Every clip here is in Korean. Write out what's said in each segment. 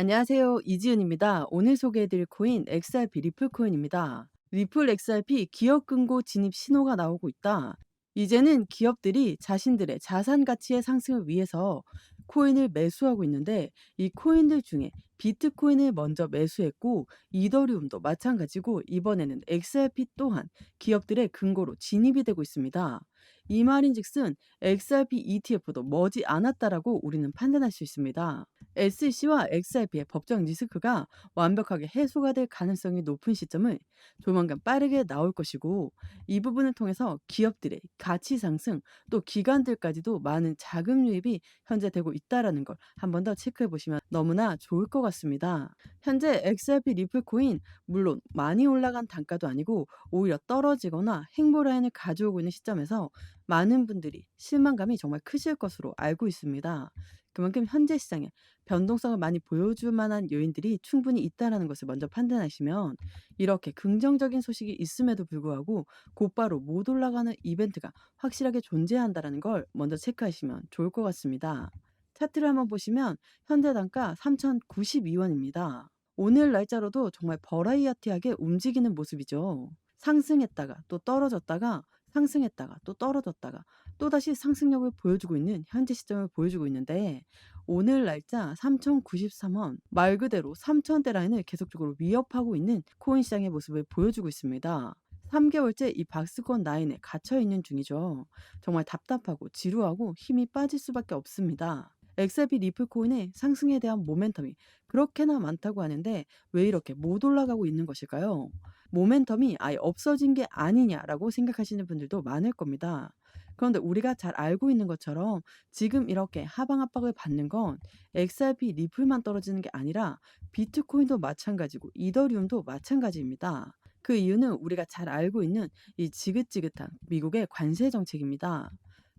안녕하세요. 이지은입니다. 오늘 소개해드릴 코인 XRP 리플 코인입니다. 리플 XRP 기업 금고 진입 신호가 나오고 있다. 이제는 기업들이 자신들의 자산 가치의 상승을 위해서 코인을 매수하고 있는데 이 코인들 중에 비트코인을 먼저 매수했고 이더리움도 마찬가지고 이번에는 XRP 또한 기업들의 금고로 진입이 되고 있습니다. 이 말인즉슨 XRP ETF도 머지 않았다라고 우리는 판단할 수 있습니다. SEC와 XRP의 법적 리스크가 완벽하게 해소가 될 가능성이 높은 시점을 조만간 빠르게 나올 것이고 이 부분을 통해서 기업들의 가치 상승 또 기관들까지도 많은 자금 유입이 현재 되고 있다라는 걸 한 번 더 체크해 보시면 너무나 좋을 것 같습니다. 현재 XRP 리플 코인 물론 많이 올라간 단가도 아니고 오히려 떨어지거나 행보 라인을 가져오고 있는 시점에서 많은 분들이 실망감이 정말 크실 것으로 알고 있습니다. 그만큼 현재 시장에 변동성을 많이 보여줄 만한 요인들이 충분히 있다라는 것을 먼저 판단하시면 이렇게 긍정적인 소식이 있음에도 불구하고 곧바로 못 올라가는 이벤트가 확실하게 존재한다라는 걸 먼저 체크하시면 좋을 것 같습니다. 차트를 한번 보시면 현재 단가 3,092원입니다. 오늘 날짜로도 정말 버라이어티하게 움직이는 모습이죠. 상승했다가 또 떨어졌다가 상승했다가 또 떨어졌다가 또다시 상승력을 보여주고 있는 현재 시점을 보여주고 있는데 오늘 날짜 3,093원 말 그대로 3,000대 라인을 계속적으로 위협하고 있는 코인 시장의 모습을 보여주고 있습니다. 3개월째 이 박스권 라인에 갇혀 있는 중이죠. 정말 답답하고 지루하고 힘이 빠질 수밖에 없습니다. XRP 리플 코인의 상승에 대한 모멘텀이 그렇게나 많다고 하는데 왜 이렇게 못 올라가고 있는 것일까요? 모멘텀이 아예 없어진 게 아니냐라고 생각하시는 분들도 많을 겁니다. 그런데 우리가 잘 알고 있는 것처럼 지금 이렇게 하방 압박을 받는 건 XRP 리플만 떨어지는 게 아니라 비트코인도 마찬가지고 이더리움도 마찬가지입니다. 그 이유는 우리가 잘 알고 있는 이 지긋지긋한 미국의 관세 정책입니다.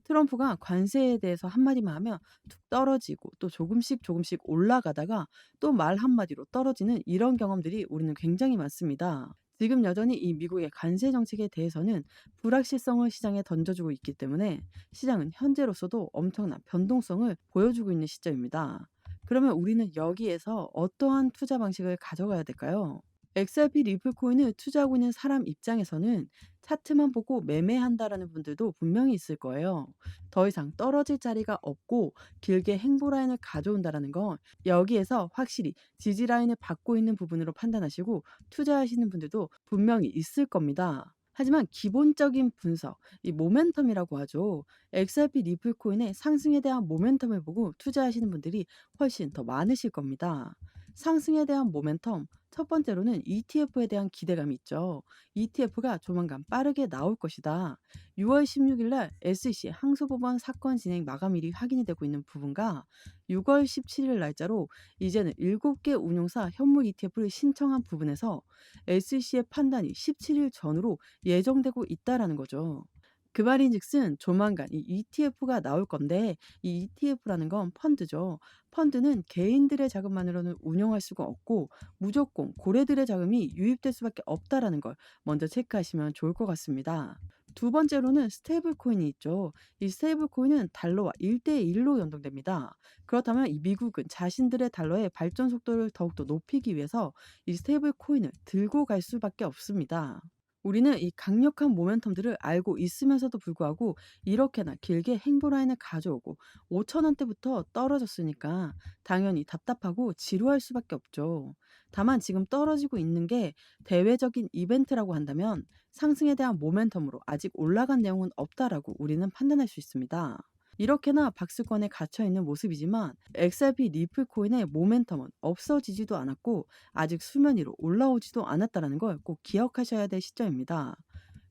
트럼프가 관세에 대해서 한마디만 하면 툭 떨어지고 또 조금씩 조금씩 올라가다가 또 말 한마디로 떨어지는 이런 경험들이 우리는 굉장히 많습니다. 지금 여전히 이 미국의 관세 정책에 대해서는 불확실성을 시장에 던져주고 있기 때문에 시장은 현재로서도 엄청난 변동성을 보여주고 있는 시점입니다. 그러면 우리는 여기에서 어떠한 투자 방식을 가져가야 될까요? XRP 리플 코인을 투자하고 있는 사람 입장에서는 차트만 보고 매매한다라는 분들도 분명히 있을 거예요. 더 이상 떨어질 자리가 없고 길게 행보 라인을 가져온다라는 건 여기에서 확실히 지지 라인을 받고 있는 부분으로 판단하시고 투자하시는 분들도 분명히 있을 겁니다. 하지만 기본적인 분석, 이 모멘텀이라고 하죠. XRP 리플 코인의 상승에 대한 모멘텀을 보고 투자하시는 분들이 훨씬 더 많으실 겁니다. 상승에 대한 모멘텀, 첫 번째로는 ETF에 대한 기대감이 있죠. ETF가 조만간 빠르게 나올 것이다. 6월 16일 날 SEC 항소법원 사건 진행 마감일이 확인이 되고 있는 부분과 6월 17일 날짜로 이제는 7개 운용사 현물 ETF를 신청한 부분에서 SEC의 판단이 17일 전으로 예정되고 있다라는 거죠. 그 말인즉슨 조만간 이 ETF가 나올 건데 이 ETF라는 건 펀드죠. 펀드는 개인들의 자금만으로는 운영할 수가 없고 무조건 고래들의 자금이 유입될 수밖에 없다라는 걸 먼저 체크하시면 좋을 것 같습니다. 두 번째로는 스테이블 코인이 있죠. 이 스테이블 코인은 달러와 1대1로 연동됩니다. 그렇다면 이 미국은 자신들의 달러의 발전 속도를 더욱더 높이기 위해서 이 스테이블 코인을 들고 갈 수밖에 없습니다. 우리는 이 강력한 모멘텀들을 알고 있으면서도 불구하고 이렇게나 길게 행보 라인을 가져오고 5,000원대부터 떨어졌으니까 당연히 답답하고 지루할 수밖에 없죠. 다만 지금 떨어지고 있는 게 대외적인 이벤트라고 한다면 상승에 대한 모멘텀으로 아직 올라간 내용은 없다라고 우리는 판단할 수 있습니다. 이렇게나 박스권에 갇혀 있는 모습이지만 XRP 리플 코인의 모멘텀은 없어지지도 않았고 아직 수면 위로 올라오지도 않았다는 걸 꼭 기억하셔야 될 시점입니다.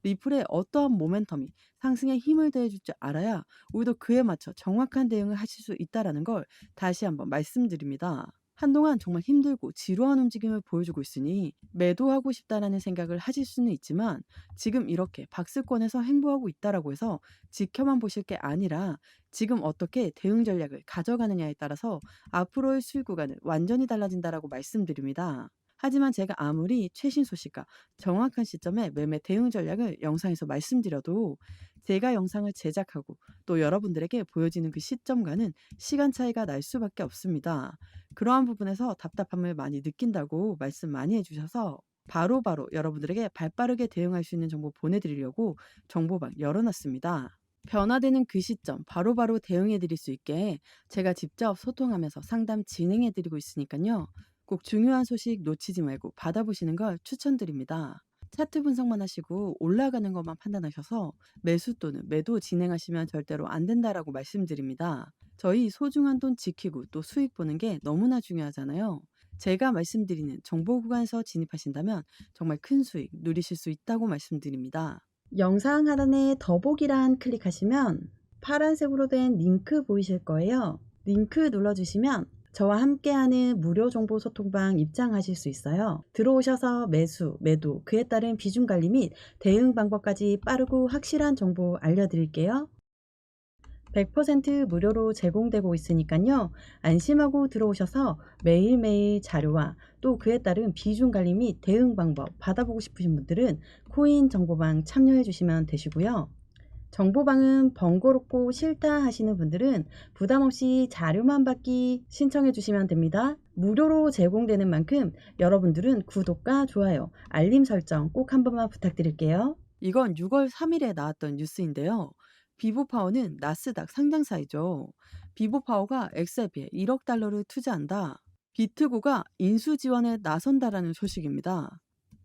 리플의 어떠한 모멘텀이 상승에 힘을 더해줄 줄 알아야 우리도 그에 맞춰 정확한 대응을 하실 수 있다는 걸 다시 한번 말씀드립니다. 한동안 정말 힘들고 지루한 움직임을 보여주고 있으니 매도하고 싶다라는 생각을 하실 수는 있지만 지금 이렇게 박스권에서 행보하고 있다라고 해서 지켜만 보실 게 아니라 지금 어떻게 대응 전략을 가져가느냐에 따라서 앞으로의 수익 구간은 완전히 달라진다라고 말씀드립니다. 하지만 제가 아무리 최신 소식과 정확한 시점에 매매 대응 전략을 영상에서 말씀드려도 제가 영상을 제작하고 또 여러분들에게 보여지는 그 시점과는 시간 차이가 날 수밖에 없습니다. 그러한 부분에서 답답함을 많이 느낀다고 말씀 많이 해주셔서 바로바로 여러분들에게 발빠르게 대응할 수 있는 정보 보내드리려고 정보방 열어놨습니다. 변화되는 그 시점 바로바로 대응해 드릴 수 있게 제가 직접 소통하면서 상담 진행해 드리고 있으니까요. 꼭 중요한 소식 놓치지 말고 받아보시는 걸 추천드립니다. 차트 분석만 하시고 올라가는 것만 판단하셔서 매수 또는 매도 진행하시면 절대로 안 된다라고 말씀드립니다. 저희 소중한 돈 지키고 또 수익 보는 게 너무나 중요하잖아요. 제가 말씀드리는 정보 구간에서 진입하신다면 정말 큰 수익 누리실 수 있다고 말씀드립니다. 영상 하단에 더보기란 클릭하시면 파란색으로 된 링크 보이실 거예요. 링크 눌러주시면 저와 함께하는 무료 정보 소통방 입장하실 수 있어요. 들어오셔서 매수, 매도, 그에 따른 비중 관리 및 대응 방법까지 빠르고 확실한 정보 알려드릴게요. 100% 무료로 제공되고 있으니까요. 안심하고 들어오셔서 매일매일 자료와 또 그에 따른 비중 관리 및 대응 방법 받아보고 싶으신 분들은 코인 정보방 참여해 주시면 되시고요. 정보방은 번거롭고 싫다 하시는 분들은 부담 없이 자료만 받기 신청해 주시면 됩니다. 무료로 제공되는 만큼 여러분들은 구독과 좋아요, 알림 설정 꼭 한 번만 부탁드릴게요. 이건 6월 3일에 나왔던 뉴스인데요. 비보파워는 나스닥 상장사이죠. 비보파워가 엑셀비에 1억 달러를 투자한다. 비트고가 인수 지원에 나선다라는 소식입니다.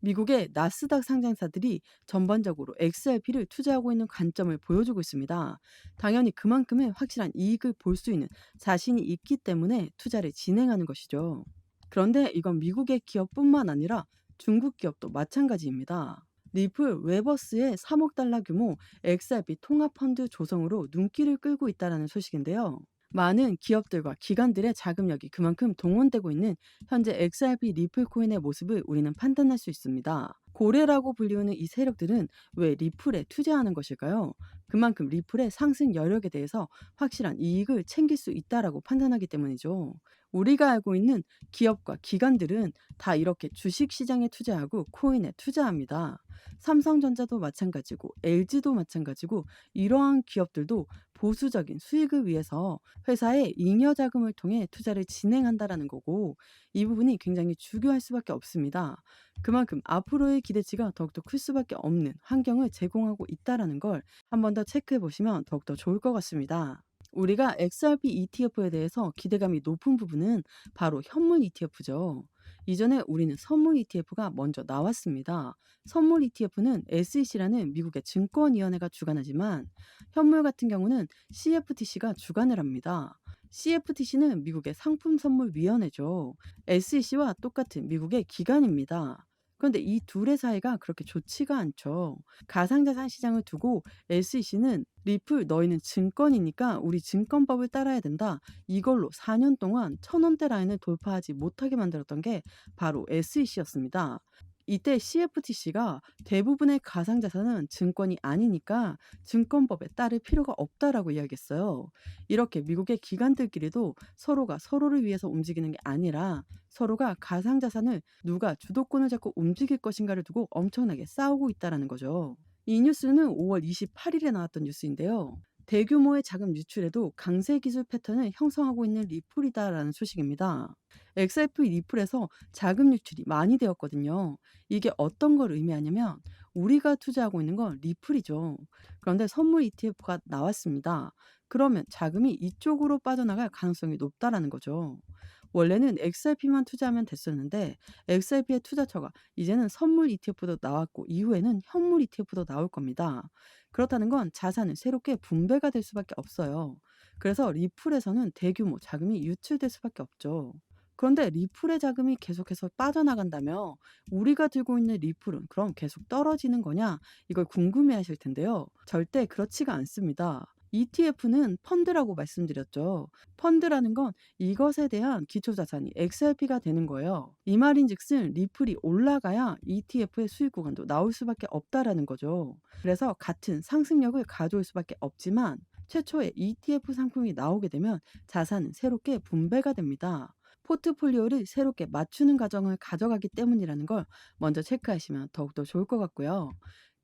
미국의 나스닥 상장사들이 전반적으로 XRP를 투자하고 있는 관점을 보여주고 있습니다. 당연히 그만큼의 확실한 이익을 볼 수 있는 자신이 있기 때문에 투자를 진행하는 것이죠. 그런데 이건 미국의 기업뿐만 아니라 중국 기업도 마찬가지입니다. 리플 웨버스의 3억 달러 규모 XRP 통합 펀드 조성으로 눈길을 끌고 있다는 소식인데요. 많은 기업들과 기관들의 자금력이 그만큼 동원되고 있는 현재 XRP 리플 코인의 모습을 우리는 판단할 수 있습니다. 고래라고 불리우는 이 세력들은 왜 리플에 투자하는 것일까요? 그만큼 리플의 상승 여력에 대해서 확실한 이익을 챙길 수 있다라고 판단하기 때문이죠. 우리가 알고 있는 기업과 기관들은 다 이렇게 주식 시장에 투자하고 코인에 투자합니다. 삼성전자도 마찬가지고 LG도 마찬가지고 이러한 기업들도 보수적인 수익을 위해서 회사의 잉여 자금을 통해 투자를 진행한다라는 거고 이 부분이 굉장히 중요할 수밖에 없습니다. 그만큼 앞으로의 기대치가 더욱더 클 수밖에 없는 환경을 제공하고 있다라는 걸 한 번 더 체크해 보시면 더욱더 좋을 것 같습니다. 우리가 XRP ETF에 대해서 기대감이 높은 부분은 바로 현물 ETF죠. 이전에 우리는 선물 ETF가 먼저 나왔습니다. 선물 ETF는 SEC라는 미국의 증권위원회가 주관하지만 현물 같은 경우는 CFTC가 주관을 합니다. CFTC는 미국의 상품선물위원회죠. SEC와 똑같은 미국의 기관입니다. 그런데 이 둘의 사이가 그렇게 좋지가 않죠. 가상자산 시장을 두고 SEC는 리플 너희는 증권이니까 우리 증권법을 따라야 된다. 이걸로 4년 동안 1,000원대 라인을 돌파하지 못하게 만들었던 게 바로 SEC였습니다. 이때 CFTC가 대부분의 가상자산은 증권이 아니니까 증권법에 따를 필요가 없다라고 이야기했어요. 이렇게 미국의 기관들끼리도 서로가 서로를 위해서 움직이는 게 아니라 서로가 가상자산을 누가 주도권을 잡고 움직일 것인가를 두고 엄청나게 싸우고 있다라는 거죠. 이 뉴스는 5월 28일에 나왔던 뉴스인데요. 대규모의 자금 유출에도 강세 기술 패턴을 형성하고 있는 리플이다라는 소식입니다. XRP 리플에서 자금 유출이 많이 되었거든요. 이게 어떤 걸 의미하냐면 우리가 투자하고 있는 건 리플이죠. 그런데 선물 ETF가 나왔습니다. 그러면 자금이 이쪽으로 빠져나갈 가능성이 높다라는 거죠. 원래는 XRP만 투자하면 됐었는데 XRP의 투자처가 이제는 선물 ETF도 나왔고 이후에는 현물 ETF도 나올 겁니다. 그렇다는 건 자산은 새롭게 분배가 될 수밖에 없어요. 그래서 리플에서는 대규모 자금이 유출될 수밖에 없죠. 그런데 리플의 자금이 계속해서 빠져나간다며 우리가 들고 있는 리플은 그럼 계속 떨어지는 거냐? 이걸 궁금해 하실 텐데요. 절대 그렇지가 않습니다. ETF는 펀드라고 말씀드렸죠. 펀드라는 건 이것에 대한 기초자산이 XRP가 되는 거예요. 이 말인즉슨 리플이 올라가야 ETF의 수익 구간도 나올 수밖에 없다라는 거죠. 그래서 같은 상승력을 가져올 수밖에 없지만 최초의 ETF 상품이 나오게 되면 자산은 새롭게 분배가 됩니다. 포트폴리오를 새롭게 맞추는 과정을 가져가기 때문이라는 걸 먼저 체크하시면 더욱더 좋을 것 같고요.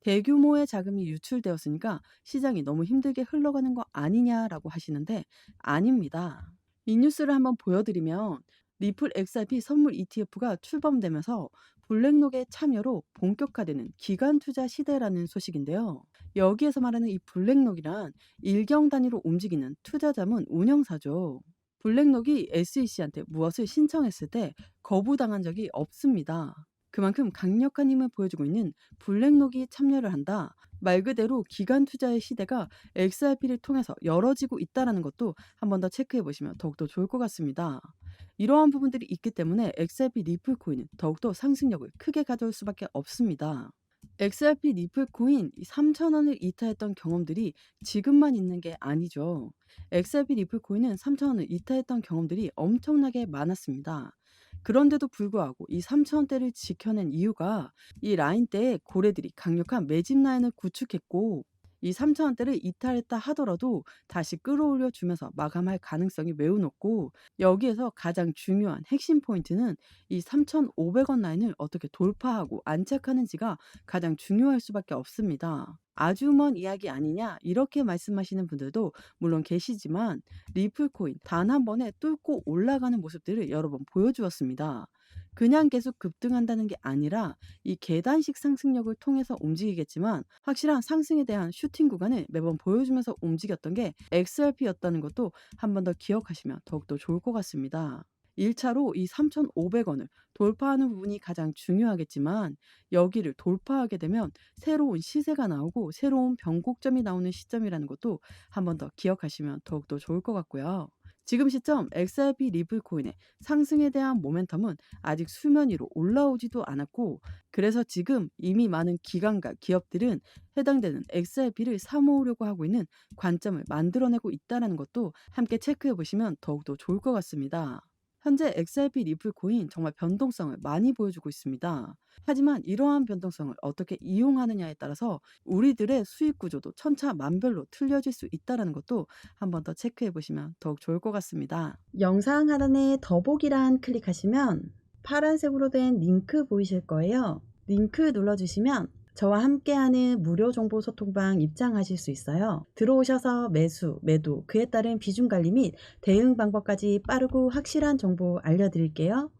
대규모의 자금이 유출되었으니까 시장이 너무 힘들게 흘러가는 거 아니냐라고 하시는데 아닙니다. 이 뉴스를 한번 보여드리면 리플 XRP 선물 ETF가 출범되면서 블랙록의 참여로 본격화되는 기관 투자 시대라는 소식인데요. 여기에서 말하는 이 블랙록이란 일경 단위로 움직이는 투자자문 운영사죠. 블랙록이 SEC한테 무엇을 신청했을 때 거부당한 적이 없습니다. 그만큼 강력한 힘을 보여주고 있는 블랙록이 참여를 한다. 말 그대로 기관 투자의 시대가 XRP를 통해서 열어지고 있다는 것도 한 번 더 체크해 보시면 더욱더 좋을 것 같습니다. 이러한 부분들이 있기 때문에 XRP 리플 코인은 더욱더 상승력을 크게 가져올 수밖에 없습니다. XRP 리플 코인 3,000원을 이탈했던 경험들이 지금만 있는 게 아니죠. XRP 리플 코인은 3,000원을 이탈했던 경험들이 엄청나게 많았습니다. 그런데도 불구하고 이 3,000원대를 지켜낸 이유가 이 라인대에 고래들이 강력한 매집 라인을 구축했고 이 3,000원대를 이탈했다 하더라도 다시 끌어올려 주면서 마감할 가능성이 매우 높고 여기에서 가장 중요한 핵심 포인트는 이 3,500원 라인을 어떻게 돌파하고 안착하는지가 가장 중요할 수밖에 없습니다. 아주 먼 이야기 아니냐 이렇게 말씀하시는 분들도 물론 계시지만 리플 코인 단 한 번에 뚫고 올라가는 모습들을 여러 번 보여주었습니다. 그냥 계속 급등한다는 게 아니라 이 계단식 상승력을 통해서 움직이겠지만 확실한 상승에 대한 슈팅 구간을 매번 보여주면서 움직였던 게 XRP였다는 것도 한 번 더 기억하시면 더욱더 좋을 것 같습니다. 1차로 이 3,500원을 돌파하는 부분이 가장 중요하겠지만 여기를 돌파하게 되면 새로운 시세가 나오고 새로운 변곡점이 나오는 시점이라는 것도 한 번 더 기억하시면 더욱더 좋을 것 같고요. 지금 시점 XRP 리플 코인의 상승에 대한 모멘텀은 아직 수면 위로 올라오지도 않았고 그래서 지금 이미 많은 기관과 기업들은 해당되는 XRP를 사모으려고 하고 있는 관점을 만들어내고 있다는 것도 함께 체크해 보시면 더욱더 좋을 것 같습니다. 현재 XRP 리플 코인 정말 변동성을 많이 보여주고 있습니다. 하지만 이러한 변동성을 어떻게 이용하느냐에 따라서 우리들의 수익 구조도 천차만별로 틀려질 수 있다는 것도 한 번 더 체크해 보시면 더욱 좋을 것 같습니다. 영상 하단에 더보기란 클릭하시면 파란색으로 된 링크 보이실 거예요. 링크 눌러주시면 저와 함께하는 무료 정보 소통방 입장하실 수 있어요. 들어오셔서 매수, 매도, 그에 따른 비중 관리 및 대응 방법까지 빠르고 확실한 정보 알려드릴게요.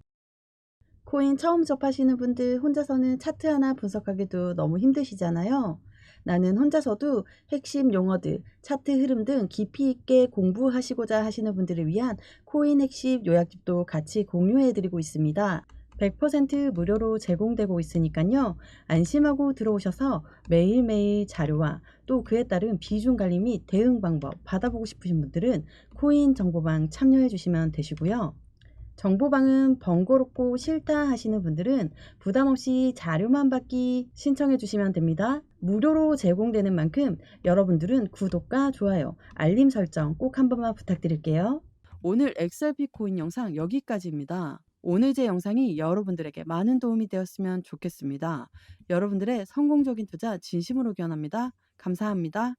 코인 처음 접하시는 분들 혼자서는 차트 하나 분석하기도 너무 힘드시잖아요. 나는 혼자서도 핵심 용어들, 차트 흐름 등 깊이 있게 공부하시고자 하시는 분들을 위한 코인 핵심 요약집도 같이 공유해드리고 있습니다. 100% 무료로 제공되고 있으니까요. 안심하고 들어오셔서 매일매일 자료와 또 그에 따른 비중 관리 및 대응 방법 받아보고 싶으신 분들은 코인 정보방 참여해 주시면 되시고요. 정보방은 번거롭고 싫다 하시는 분들은 부담없이 자료만 받기 신청해 주시면 됩니다. 무료로 제공되는 만큼 여러분들은 구독과 좋아요, 알림 설정 꼭 한 번만 부탁드릴게요. 오늘 XRP 코인 영상 여기까지입니다. 오늘 제 영상이 여러분들에게 많은 도움이 되었으면 좋겠습니다. 여러분들의 성공적인 투자 진심으로 기원합니다. 감사합니다.